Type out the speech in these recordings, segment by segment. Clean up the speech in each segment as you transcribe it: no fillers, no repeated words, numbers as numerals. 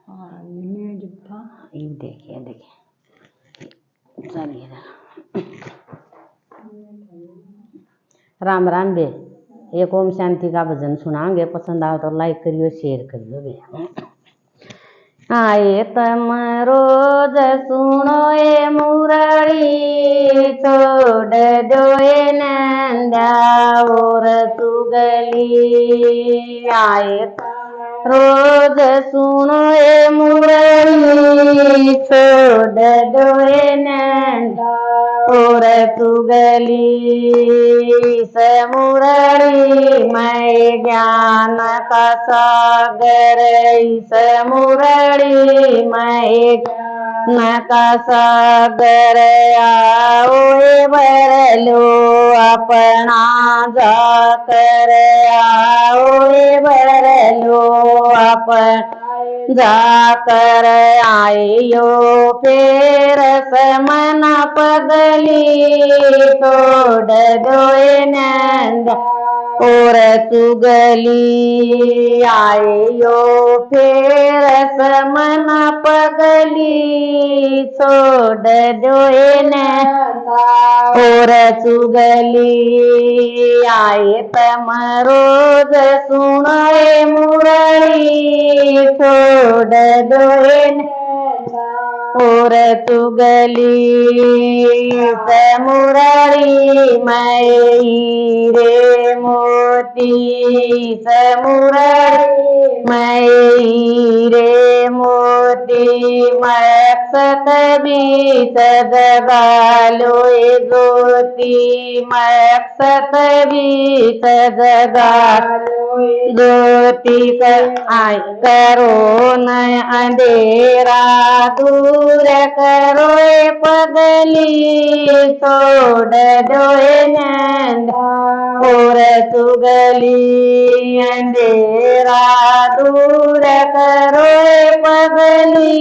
इनमें जब था ये देखिए देखिए, चलिए राम राम बे। एक ओम शांति का भजन सुनाएंगे, पसंद आओ तो लाइक करियो शेयर करियो बे। आए तम रोज सुनो ए मुरली, छोड़ दो ए नंदा और सुगली। आए रोज सुनो ए मुरली, छोड़ दो ए नंदा और सुगली। मुरली मैं ज्ञान का सागर, मुरली मैं ज्ञान का सागर। आओ बर लो अपना जाकर, आओ बर लो अपना जाकर। आइयो फेर समन पगली, छोड़ दो नंदा और सुगली। आइयो फेर समन पगली, छोड़ दो नंदा और सुगली। आए तम रोज सुनो मुरली, छोड़ दो और सुगली। मुरली मैं हीरे मोती, मुरली मैं हीरे मोती। मकसद भी सजगालो ज्योति, मकसद भी सजगालो ज्योति। आय करो न अंधेरा दूर करो पगली, छोड़ दो नंदा और सुगली। अंधेरा दूर करो पगली,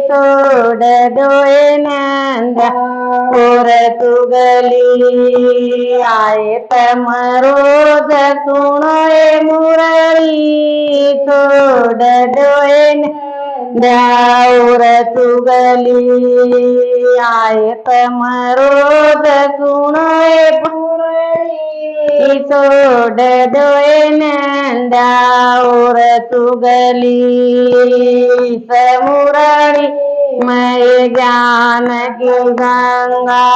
छोड़ दो नंदा और सुगली। आए तम रोज सुनो मुरली, छोड़ दो और सुगली। आए तम रोज सुनो मुरली, छोड़ दो नंदा और सुगली। मुरली मैं ज्ञान की गंगा,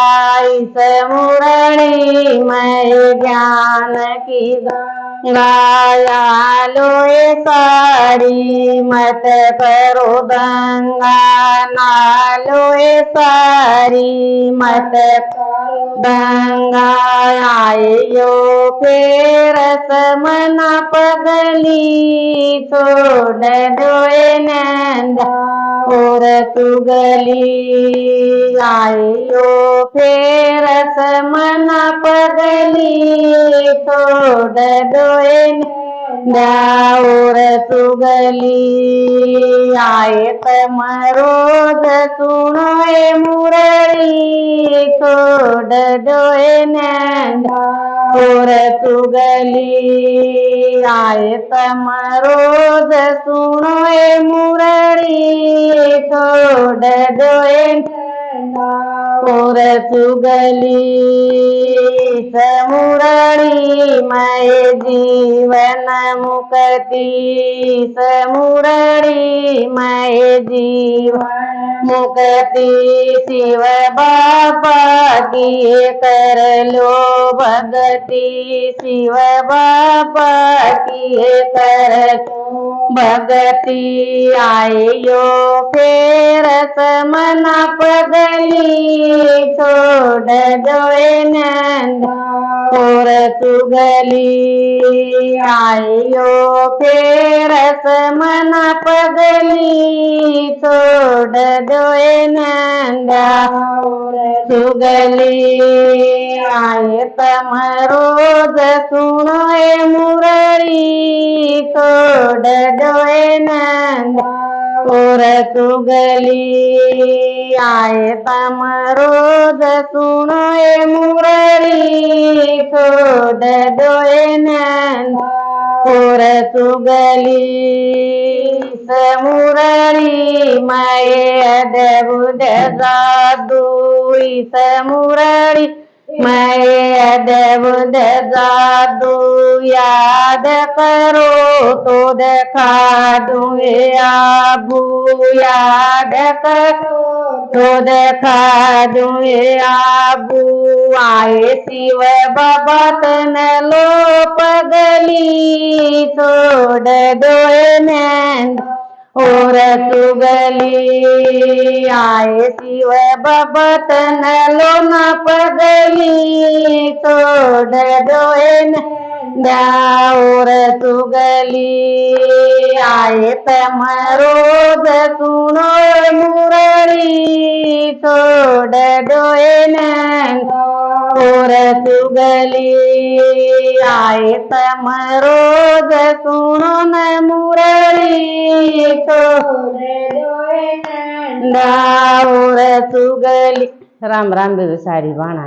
मुरली मैं ज्ञान की गंगा। लो साड़ी मत करो गंगा, नालो सारी मत गंगा। आइयो फेर समना पगली, छोड़ दो नंदा और सुगली। आइयो फेर समना पगली, छोड़ दो नंदा और सुगली। आए तम रोज सुनो मुरली, छोड़ दो नंदा और सुगली। आए तम रोज सुनो मुरली, छोड़ दो नंदा और सुगली। मुरली मैं जीवन मुक्ति, मुरली मैं जीवन मुक्ति। शिव बाबा की कर लो भगति, शिव बाबा की कर भगति। आइयो फेर समना पगली, छोड़ दो नंदा और सुगली। आइयो फेर समना पगली, छोड़ दो नंदा और सुगली। आए तम रोज सुनो मुरली, छोड़ दो नंदा और सुगली। आए तम रोज सुनो मुरली, छोड़ दो नंदा और सुगली। मुरली मैं देवुद जादू इस मुरली मैं देवुद जादू याद करो तो देखा दूं ये आबू याद करो तो देखा दूं ये आबू आए शिव बाबत न लो पगली छोड़ दो नैन और सुगली आए शिव बाबत न लो न पगली छोड़ दो और सुगली आए तम रोज सुनो मुरली छोड़ दो और सुगली आए तम रोज सुनो न मुरली छोड़ दो और सुगली राम राम बेगू सारी बाणा